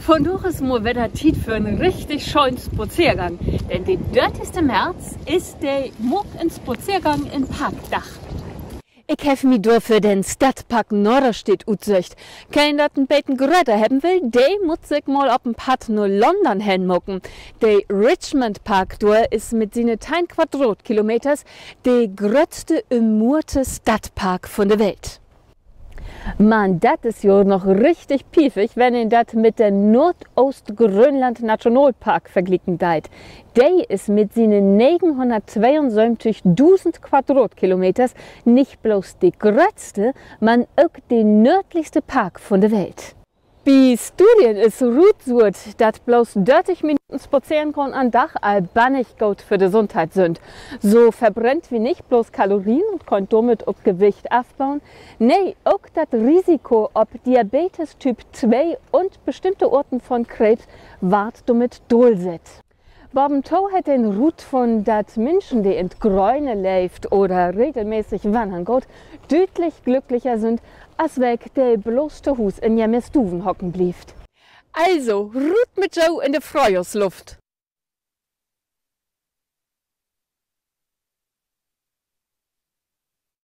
Von noch ist mal wieder Zeit für einen richtig schönen Spaziergang. Denn der 30. März ist der Spaziergang in Parkdach. Ich habe mich durch für den Stadtpark Norderstedt ausgesucht. Kein dat ein bisschen größer haben will, der muss sich mal auf dem Pad nur London hinmucken. Der Richmond Park durch ist mit seinen 10 Quadratkilometern der größte ummurte Stadtpark von der Welt. Man, das ist ja noch richtig piefig, wenn ihr das mit der Nordostgrönland Nationalpark verglichen deit. Der ist mit seinen 972.000 Quadratkilometern nicht bloß der größte, man auch der nördlichste Park von der Welt. Bei Studien ist Rutsurt, dass bloß 30 Minuten spazieren kann an Dach albannig gut für die Gesundheit sind. So verbrennt wie nicht bloß Kalorien und kann damit auch Gewicht aufbauen. Nee, auch das Risiko ob Diabetes Typ 2 und bestimmte Orten von Krebs ward damit durchsetzt. Boben Tau hat den Rut von dat Menschen, die in Gräune lebt oder regelmäßig wandern geht, deutlich glücklicher sind, als weg der bloß zu Hus in Jammerstuven hocken blieb. Also, Rut mit Joe in der Frühjahrsluft.